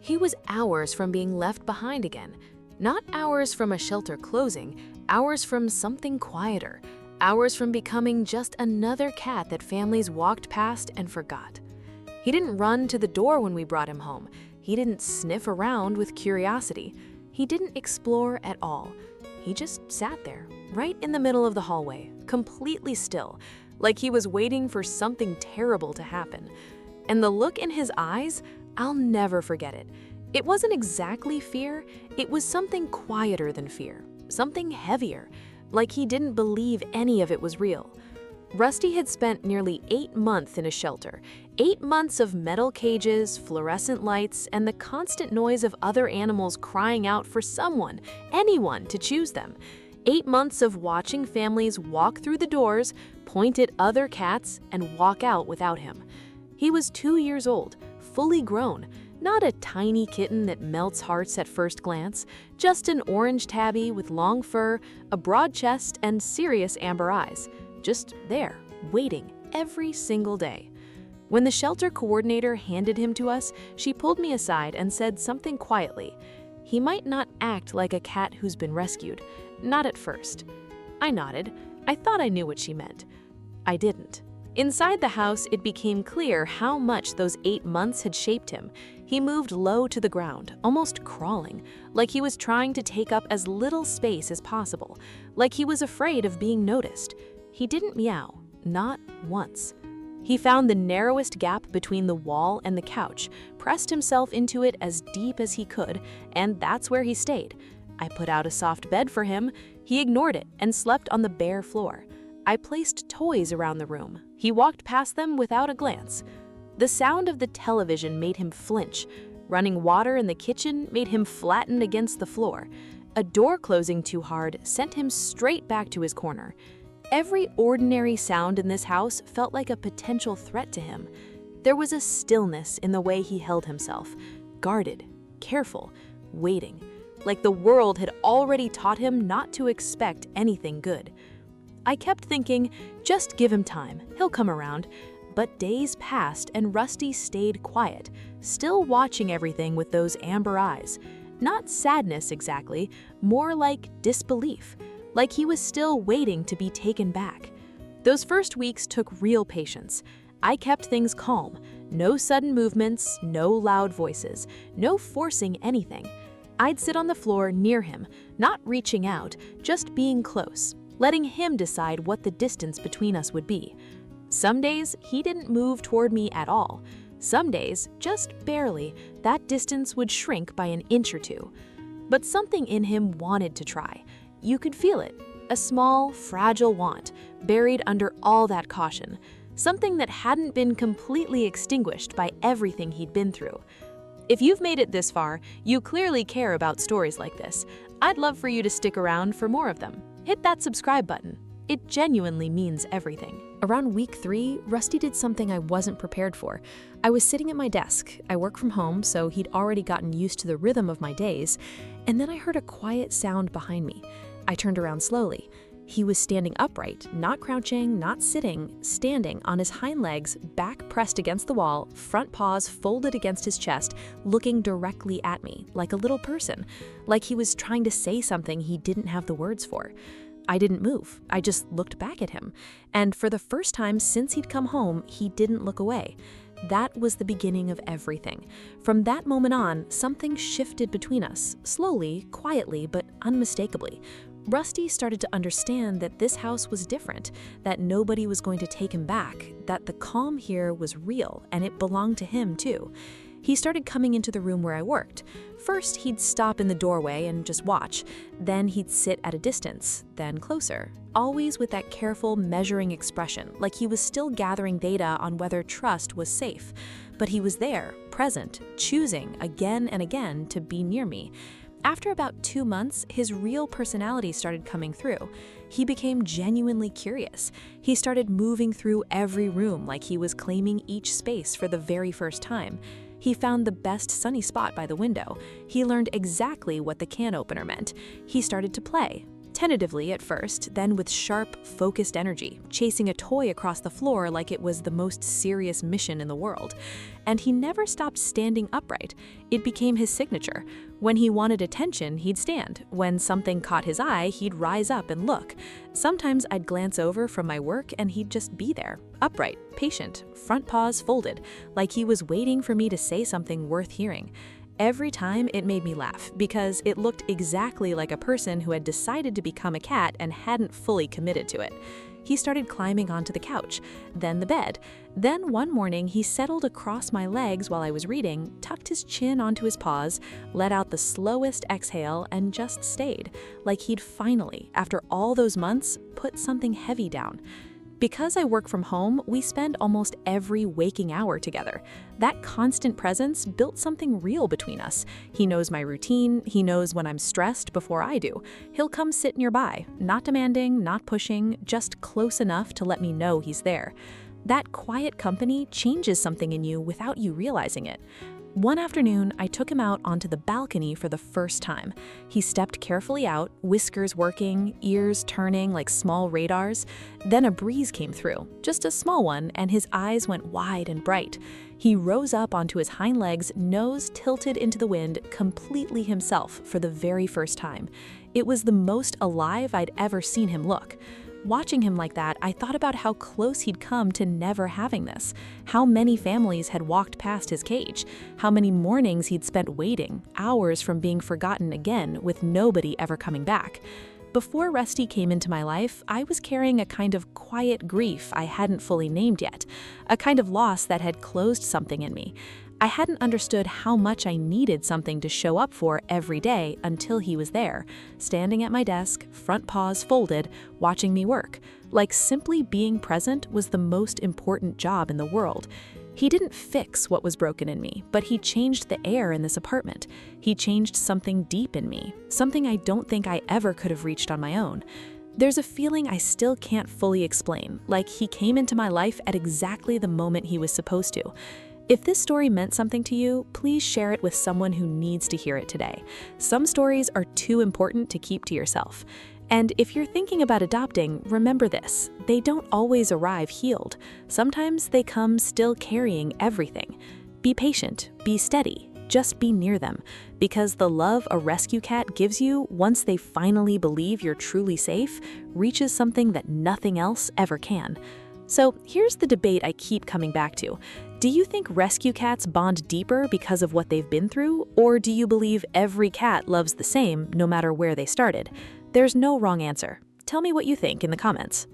He was hours from being left behind again. Not hours from a shelter closing, hours from something quieter, hours from becoming just another cat that families walked past and forgot. He didn't run to the door when we brought him home. He didn't sniff around with curiosity. He didn't explore at all. He just sat there, right in the middle of the hallway, completely still, like he was waiting for something terrible to happen. And the look in his eyes, I'll never forget it. It wasn't exactly fear, it was something quieter than fear, something heavier, like he didn't believe any of it was real. Rusty had spent nearly 8 months in a shelter, 8 months of metal cages, fluorescent lights, and the constant noise of other animals crying out for someone, anyone, to choose them. 8 months of watching families walk through the doors, point at other cats, and walk out without him. He was 2 years old, fully grown, not a tiny kitten that melts hearts at first glance, just an orange tabby with long fur, a broad chest, and serious amber eyes. Just there, waiting every single day. When the shelter coordinator handed him to us, she pulled me aside and said something quietly. He might not act like a cat who's been rescued. Not at first. I nodded. I thought I knew what she meant. I didn't. Inside the house, it became clear how much those 8 months had shaped him. He moved low to the ground, almost crawling, like he was trying to take up as little space as possible, like he was afraid of being noticed. He didn't meow, not once. He found the narrowest gap between the wall and the couch, pressed himself into it as deep as he could, and that's where he stayed. I put out a soft bed for him. He ignored it and slept on the bare floor. I placed toys around the room. He walked past them without a glance. The sound of the television made him flinch. Running water in the kitchen made him flatten against the floor. A door closing too hard sent him straight back to his corner. Every ordinary sound in this house felt like a potential threat to him. There was a stillness in the way he held himself, guarded, careful, waiting, like the world had already taught him not to expect anything good. I kept thinking, just give him time, he'll come around. But days passed and Rusty stayed quiet, still watching everything with those amber eyes. Not sadness exactly, more like disbelief, like he was still waiting to be taken back. Those first weeks took real patience. I kept things calm, no sudden movements, no loud voices, no forcing anything. I'd sit on the floor near him, not reaching out, just being close, letting him decide what the distance between us would be. Some days, he didn't move toward me at all. Some days, just barely, that distance would shrink by an inch or two. But something in him wanted to try. You could feel it, a small, fragile want, buried under all that caution, something that hadn't been completely extinguished by everything he'd been through. If you've made it this far, you clearly care about stories like this. I'd love for you to stick around for more of them. Hit that subscribe button. It genuinely means everything. Around week 3, Rusty did something I wasn't prepared for. I was sitting at my desk. I work from home, so he'd already gotten used to the rhythm of my days, and then I heard a quiet sound behind me. I turned around slowly. He was standing upright, not crouching, not sitting, standing on his hind legs, back pressed against the wall, front paws folded against his chest, looking directly at me, like a little person, like he was trying to say something he didn't have the words for. I didn't move. I just looked back at him. And for the first time since he'd come home, he didn't look away. That was the beginning of everything. From that moment on, something shifted between us, slowly, quietly, but unmistakably. Rusty started to understand that this house was different, that nobody was going to take him back, that the calm here was real, and it belonged to him too. He started coming into the room where I worked. First, he'd stop in the doorway and just watch. Then he'd sit at a distance, then closer, always with that careful, measuring expression, like he was still gathering data on whether trust was safe. But he was there, present, choosing again and again to be near me. After about 2 months, his real personality started coming through. He became genuinely curious. He started moving through every room like he was claiming each space for the very first time. He found the best sunny spot by the window. He learned exactly what the can opener meant. He started to play, tentatively at first, then with sharp, focused energy, chasing a toy across the floor like it was the most serious mission in the world. And he never stopped standing upright. It became his signature. When he wanted attention, he'd stand. When something caught his eye, he'd rise up and look. Sometimes I'd glance over from my work and he'd just be there, upright, patient, front paws folded, like he was waiting for me to say something worth hearing. Every time it made me laugh because it looked exactly like a person who had decided to become a cat and hadn't fully committed to it. He started climbing onto the couch, then the bed. Then one morning he settled across my legs while I was reading, tucked his chin onto his paws, let out the slowest exhale and just stayed, like he'd finally, after all those months, put something heavy down. Because I work from home, we spend almost every waking hour together. That constant presence built something real between us. He knows my routine, he knows when I'm stressed before I do. He'll come sit nearby, not demanding, not pushing, just close enough to let me know he's there. That quiet company changes something in you without you realizing it. One afternoon, I took him out onto the balcony for the first time. He stepped carefully out, whiskers working, ears turning like small radars. Then a breeze came through, just a small one, and his eyes went wide and bright. He rose up onto his hind legs, nose tilted into the wind, completely himself for the very first time. It was the most alive I'd ever seen him look. Watching him like that, I thought about how close he'd come to never having this, how many families had walked past his cage, how many mornings he'd spent waiting, hours from being forgotten again with nobody ever coming back. Before Rusty came into my life, I was carrying a kind of quiet grief I hadn't fully named yet, a kind of loss that had closed something in me. I hadn't understood how much I needed something to show up for every day until he was there, standing at my desk, front paws folded, watching me work. Like simply being present was the most important job in the world. He didn't fix what was broken in me, but he changed the air in this apartment. He changed something deep in me, something I don't think I ever could have reached on my own. There's a feeling I still can't fully explain, like he came into my life at exactly the moment he was supposed to. If this story meant something to you, please share it with someone who needs to hear it today. Some stories are too important to keep to yourself. And if you're thinking about adopting, remember this: they don't always arrive healed. Sometimes they come still carrying everything. Be patient, be steady, just be near them. Because the love a rescue cat gives you once they finally believe you're truly safe reaches something that nothing else ever can. So here's the debate I keep coming back to. Do you think rescue cats bond deeper because of what they've been through, or do you believe every cat loves the same no matter where they started? There's no wrong answer. Tell me what you think in the comments.